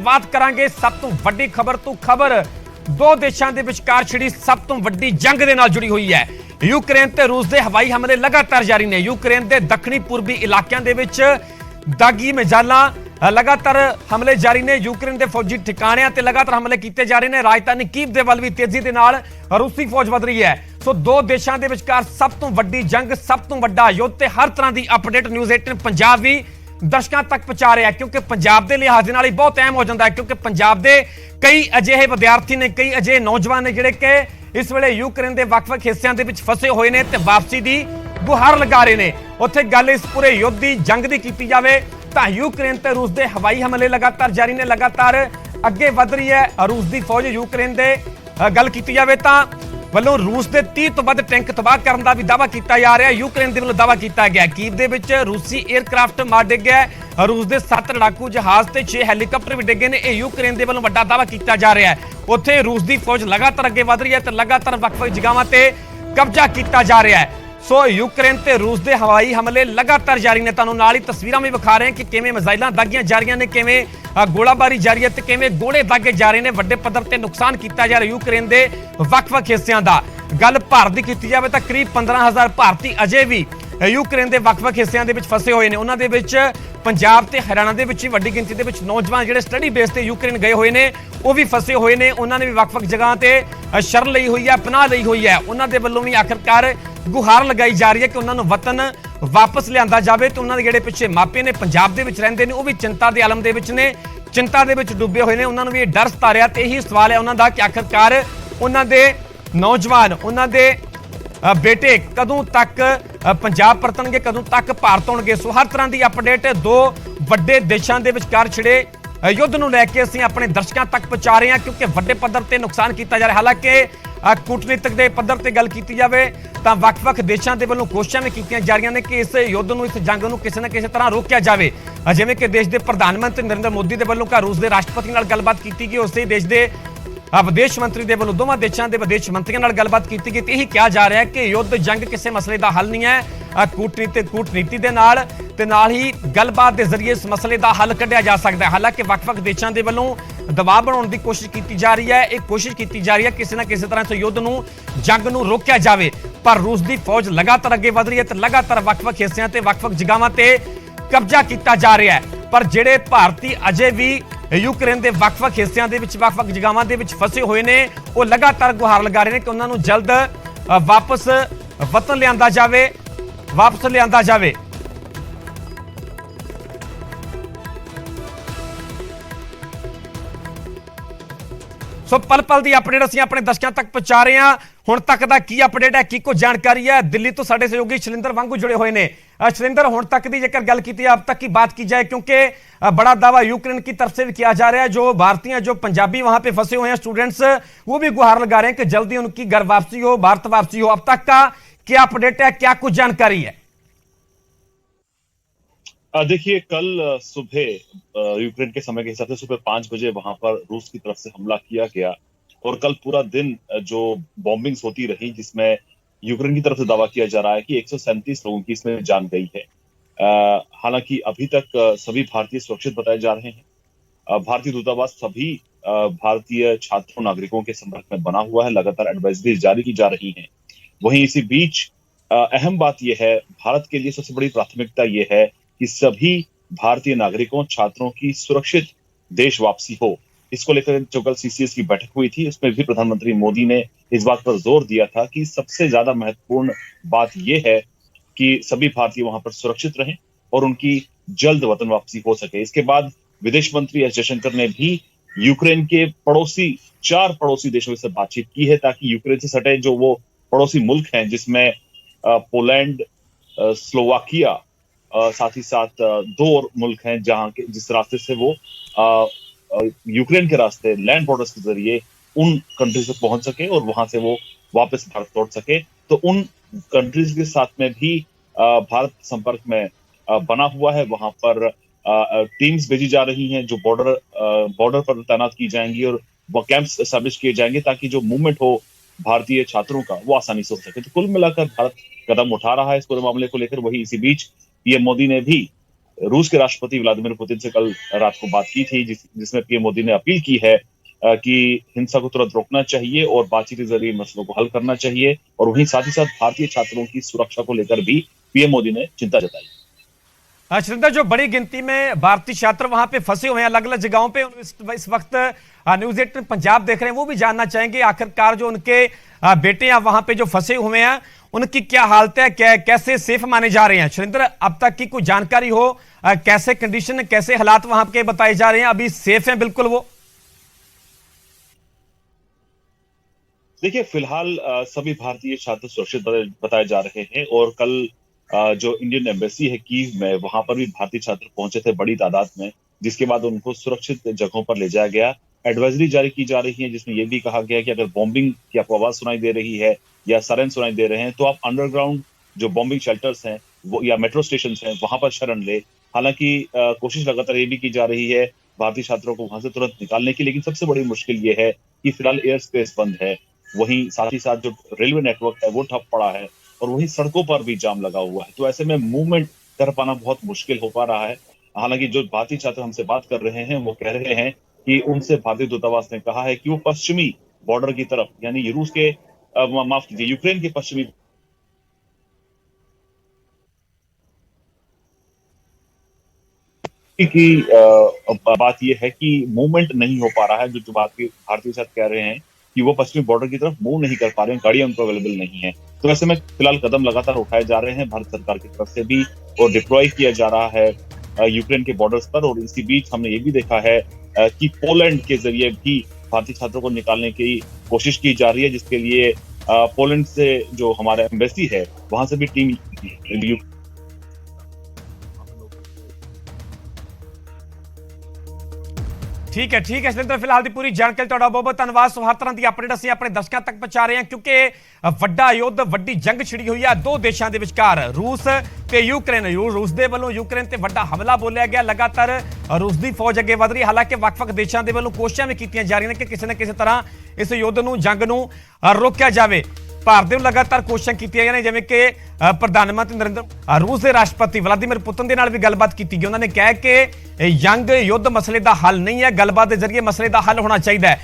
बात करांगे सब तो वड्डी खबर तो खबर दो देशों के विचकार छिड़ी सब तो वड्डी जंग दे नाल जुड़ी हुई है। यूक्रेन ते रूस के हवाई हमले लगातार जारी ने। यूक्रेन के दक्षिणी पूर्वी इलाकों के विच दागी मिसाइलां लगातार हमले जारी ने। यूक्रेन के फौजी ठिकाणियां ते लगातार हमले किए जा रहे हैं। राजधानी कीव के वल भी तेजी के नाल रूसी फौज वध रही है। सो दो देशों के विचकार सब तो वड्डी जंग, सब तो वड्डा युद्ध ते हर तरह की अपडेट न्यूज़ 18 पंजाब भी दर्शकों तक पहुंचा रहा है, क्योंकि पंजाब के लिहाज नाल बहुत अहम हो जाता है। क्योंकि पंजाब के कई अजिहे विद्यार्थी ने, कई अजिहे नौजवान ने जिहड़े कि इस वेले यूक्रेन के ਵੱਖ-ਵੱਖ हिस्सों के फसे हुए ने ते वापसी की गुहार लगा रहे हैं। उत्थे गल इस पूरे युद्ध की जंग की की जाए तो यूक्रेन ते रूस के हवाई हमले लगातार जारी ने, लगातार अगे वध रही है रूस की फौज। यूक्रेन के गल की जाए तो ਵੱਲੋਂ रूस के 30 तो ਵੱਧ टैंक तबाह करने का भी दावा किया जा रहा है। यूक्रेन के ਵੱਲੋਂ दावा किया गया कीव के विच रूसी एयरक्राफ्ट मार डिग्या है। रूस के 7 लड़ाकू जहाज ते 6 हैलीकॉप्टर भी डिगे ने। यह यूक्रेन के ਵੱਲੋਂ ਵੱਡਾ दावा किया जा रहा है। उत्थे रूस की फौज लगातार अगे वध रही है तो लगातार ਵੱਖ-ਵੱਖ जगहों पर कब्जा किया जा रहा है। सो यूक्रेन ते रूस के हवाई हमले लगातार जारी ने। तुहानूं नाल ही तस्वीरां भी विखा रहे हैं कि किवें मिसाइलां दागियां जा रही ने, किवें गोलाबारी जारी है ते किवें गोले दागे जा रहे हैं। वड्डे पद्धर ते नुकसान किया जा रहा है यूक्रेन के ਵੱਖ-ਵੱਖ हिस्सों का। गल भारत की की जाए तो करीब 15,000 भारती अजे भी यूक्रेन के ਵੱਖ-ਵੱਖ हिस्सों के फसे हुए हैं। उन्होंने पंजाब ते हरियाणा के भी वड्डी गिनती के नौजवान जिहड़े स्टडी बेस ते यूक्रेन गए हुए हैं वो भी फसे हुए हैं। उन्होंने भी ਵੱਖ-ਵੱਖ जगह पर शरण ली हुई है, पनाह ली हुई है। उन्होंने ਵੱਲੋਂ भी आखिरकार गुहार लगाई जा रही है कि उन्होंने वतन वापस लिया जाए। तो उन्होंने जिहड़े पिछे मापे ने पंजाब के रहिंदे ने वो भी चिंता के आलम के ने, चिंता के डुबे हुए हैं। उन्होंने भी डर सता रहा। तो यही सवाल है उन्होंने कि आखिरकार उन्होंने नौजवान, उन्होंने बेटे कदों तक पंजाब परतणगे, कदों तक भारत आउणगे। सो हर तरह की अपडेट दो वड्डे देशों के विचकार छिड़े युद्ध नूं लैके असीं अपने दर्शकों तक पहुंचा रहे हैं, क्योंकि वड्डे पद्धर ते नुकसान किया जा रहा है। हालांकि कूटनीतिक के पद्धर ते गल की जाए तो ਵੱਖ-ਵੱਖ देशों के ਵੱਲੋਂ कोशिशां भी की जा रही ने कि इस युद्ध नूं, इस जंग नूं किसी न किसी तरह रोकिया जाए। जिवें कि देश के प्रधानमंत्री नरेंद्र मोदी के ਵੱਲੋਂ रूस के राष्ट्रपति नाल गलबात की गई, उस देश के विदेश मंत्री के ਵੱਲੋਂ दोवां देशों के विदेश मंत्रियों नाल गलबात की गई। तो यही कहा जा रहा है कि युद्ध जंग किसी मसले का हल नहीं है। कूटनीति के नाल ही गलबात के जरिए इस मसले का हल कढ़िया जा सकता है। हालांकि ਵੱਖ-ਵੱਖ देशों के ਵੱਲੋਂ दबाव बनाने की कोशिश की जा रही है। एक कोशिश की जा रही है किसी न किसी तरह से युद्ध नूं, जंग नूं रोकिया जाए। पर रूस की फौज लगातार अगे वध रही है तो लगातार ਵੱਖ-ਵੱਖ हिस्सों से ਵੱਖ-ਵੱਖ जगहों पर कब्जा किया जा रहा है। पर जिहड़े भारती अजे भी यूक्रेन के ਵੱਖ-ਵੱਖ हिस्सों के ਵੱਖ-ਵੱਖ जगहों के फसे हुए हैं वो लगातार गुहार लगा रहे हैं कि उन्होंने जल्द वापस वतन लिया जाए, वापस लिया जाए। सो पल पल की अपडेट असीं अपने दर्शकों तक पहुंचा रहे हैं। हुण तक दा की अपडेट है, की कुछ जानकारी है, दिल्ली तो साडे सहयोगी शैलेंद्र वांगू जुड़े हुए हैं। शैलेंद्र, हुण तक की जेकर गल की अब तक की बात की जाए, क्योंकि बड़ा दावा यूक्रेन की तरफ से भी किया जा रहा है। जो भारतीय, जो पंजाबी वहां पे फंसे हुए हैं स्टूडेंट्स, वो भी गुहार लगा रहे हैं कि जल्दी उनकी घर वापसी हो, भारत वापसी हो। अब तक का क्या अपडेट है, क्या कुछ जानकारी है? देखिए, कल सुबह यूक्रेन के समय के हिसाब से सुबह 5 बजे वहां पर रूस की तरफ से हमला किया गया और कल पूरा दिन जो बॉम्बिंग्स होती रही, जिसमें यूक्रेन की तरफ से दावा किया जा रहा है कि 137 लोगों की इसमें जान गई है। हालांकि अभी तक सभी भारतीय सुरक्षित बताए जा रहे हैं। भारतीय दूतावास सभी भारतीय छात्रों, नागरिकों के संपर्क में बना हुआ है। लगातार एडवाइजरी जारी की जा रही है। वहीं इसी बीच अहम बात यह है, भारत के लिए सबसे बड़ी प्राथमिकता यह है कि सभी भारतीय नागरिकों, छात्रों की सुरक्षित देश वापसी हो। इसको लेकर जो कल सीसीएस की बैठक हुई थी उसमें भी प्रधानमंत्री मोदी ने इस बात पर जोर दिया था कि सबसे ज्यादा महत्वपूर्ण बात यह है कि सभी भारतीय वहां पर सुरक्षित रहें और उनकी जल्द वतन वापसी हो सके। इसके बाद विदेश मंत्री एस जयशंकर ने भी यूक्रेन के पड़ोसी, 4 पड़ोसी देशों से बातचीत की है, ताकि यूक्रेन से सटे जो वो पड़ोसी मुल्क हैं, जिसमें पोलैंड, स्लोवाकिया, साथ ही साथ 2 और मुल्क हैं जहां के जिस रास्ते से वो यूक्रेन के रास्ते लैंड बॉर्डर्स के जरिए उन कंट्रीज तक पहुंच सके और वहां से वो वापस भारत लौट सके। तो उन कंट्रीज के साथ में भी भारत संपर्क में बना हुआ है। वहां पर टीम्स भेजी जा रही हैं जो बॉर्डर पर तैनात की जाएंगी और वो कैंप्स एस्टैब्लिश किए जाएंगे ताकि जो मूवमेंट हो भारतीय छात्रों का वो आसानी से हो सके। तो कुल मिलाकर भारत कदम उठा रहा है इस पूरे मामले को लेकर। वही इसी बीच पीएम मोदी ने भी रूस के राष्ट्रपति व्लादिमीर पुतिन से कल रात को बात की थी, जिसमें पीएम मोदी ने अपील की है कि हिंसा को तुरंत रोकना चाहिए और बातचीत के जरिए मसलों को हल करना चाहिए। और वहीं साथ ही साथ भारतीय छात्रों की सुरक्षा को लेकर भी पीएम मोदी ने चिंता जताई। सुरेंद्र, जो बड़ी गिनती में भारतीय छात्र वहां पे फंसे हुए हैं अलग अलग जगहों पे, इस वक्त न्यूज 18 पंजाब देख रहे हैं, वो भी जानना चाहेंगे आखिरकार जो उनके बेटे वहां पे जो फंसे हुए हैं उनकी क्या हालत है, कैसे सेफ माने जा रहे हैं? सुरेंद्र, अब तक की कोई जानकारी हो, कैसे कंडीशन, कैसे हालात वहां के बताए जा रहे हैं? अभी सेफ हैं बिल्कुल वो? देखिए, फिलहाल सभी भारतीय छात्र सुरक्षित बताए जा रहे हैं और कल जो इंडियन एम्बेसी है कीव में, वहां पर भी भारतीय छात्र पहुंचे थे बड़ी तादाद में, जिसके बाद उनको सुरक्षित जगहों पर ले जाया गया। एडवाइजरी जारी की जा रही है जिसमें यह भी कहा गया है कि अगर बॉम्बिंग की आपको आवाज सुनाई दे रही है या सायरन सुनाई दे रहे हैं तो आप अंडरग्राउंड जो बॉम्बिंग शेल्टर्स हैं वो या मेट्रो स्टेशन हैं वहां पर शरण ले। हालांकि कोशिश लगातार ये भी की जा रही है भारतीय छात्रों को वहां से तुरंत निकालने की, लेकिन सबसे बड़ी मुश्किल ये है कि फिलहाल एयर स्पेस बंद है। वहीं साथ ही साथ जो रेलवे नेटवर्क है वो ठप पड़ा है और वहीं सड़कों पर भी जाम लगा हुआ है, तो ऐसे में मूवमेंट कर पाना बहुत मुश्किल हो पा रहा है। हालांकि जो भारतीय छात्र हमसे बात कर रहे हैं वो कह रहे हैं कि उनसे भारतीय दूतावास ने कहा है कि वो पश्चिमी बॉर्डर की तरफ, यानी रूस के माफ कीजिए, यूक्रेन के पश्चिमी की बात यह है कि मूवमेंट नहीं हो पा रहा है। जो भारतीय छात्र कह रहे हैं कि वो पश्चिमी बॉर्डर की तरफ मूव नहीं कर पा रहे हैं, गाड़ियां उनको अवेलेबल नहीं है। तो ऐसे में फिलहाल कदम लगातार उठाए जा रहे हैं भारत सरकार की तरफ से भी और डिप्लॉय किया जा रहा है यूक्रेन के बॉर्डर्स पर। और इसी बीच हमने ये भी देखा है कि पोलैंड के जरिए भी भारतीय छात्रों को निकालने की कोशिश की जा रही है, जिसके लिए पोलैंड से जो हमारा एम्बेसी है वहां से भी टीम ठीक है सुरेंद्र, फिलहाल दी पूरी जानकारी ਤੁਹਾਡਾ ਬਹੁਤ ਧੰਨਵਾਦ। ਸੋ ਹਰ ਤਰ੍ਹਾਂ ਦੀ ਅਪਡੇਟ ਅਸੀਂ ਆਪਣੇ ਦਰਸ਼ਕਾਂ ਤੱਕ ਪਹੁੰਚਾ ਰਹੇ ਹਾਂ ਕਿਉਂਕਿ ਵੱਡਾ ਯੁੱਧ, ਵੱਡੀ ਜੰਗ ਛਿੜੀ ਹੋਈ ਹੈ ਦੋ ਦੇਸ਼ਾਂ ਦੇ ਵਿਚਕਾਰ, ਰੂਸ ਤੇ ਯੂਕਰੇਨ। ਰੂਸ ਦੇ ਵੱਲੋਂ ਯੂਕਰੇਨ ਤੇ ਵੱਡਾ ਹਮਲਾ ਬੋਲਿਆ ਗਿਆ, ਲਗਾਤਾਰ ਰੂਸ ਦੀ ਫੌਜ ਅੱਗੇ ਵਧ ਰਹੀ ਹੈ। ਹਾਲਾਂਕਿ ਵੱਖ-ਵੱਖ ਦੇਸ਼ਾਂ ਦੇ ਵੱਲੋਂ ਕੋਸ਼ਿਸ਼ਾਂ ਵੀ ਕੀਤੀਆਂ ਜਾ ਰਹੀਆਂ ਨੇ ਕਿ ਕਿਸੇ ਨਾ ਕਿਸੇ ਤਰ੍ਹਾਂ ਇਸ ਯੁੱਧ ਨੂੰ, ਜੰਗ ਨੂੰ ਰੋਕਿਆ ਜਾਵੇ। ਭਾਰਤ ਦੇ ਲਗਾਤਾਰ ਕੋਸ਼ਿਸ਼ਾਂ ਕੀਤੀਆਂ ਗਈਆਂ ਨੇ, ਜਿਵੇਂ ਕਿ ਪ੍ਰਧਾਨ ਮੰਤਰੀ ਰੂਸ ਦੇ ਰਾਸ਼ਟਰਪਤੀ ਵਲਾਦੀਮੀਰ ਪੁਤਿਨ ਦੇ ਨਾਲ ਵੀ ਗੱਲਬਾਤ ਕੀਤੀ ਗਈ। ਉਹਨਾਂ ਨੇ ਕਿਹਾ ਕਿ ਜੰਗ ਯੁੱਧ ਮਸਲੇ ਦਾ ਹੱਲ ਨਹੀਂ ਹੈ, ਗੱਲਬਾਤ ਦੇ ਜ਼ਰੀਏ ਮਸਲੇ ਦਾ ਹੱਲ ਹੋਣਾ ਚਾਹੀਦਾ ਹੈ।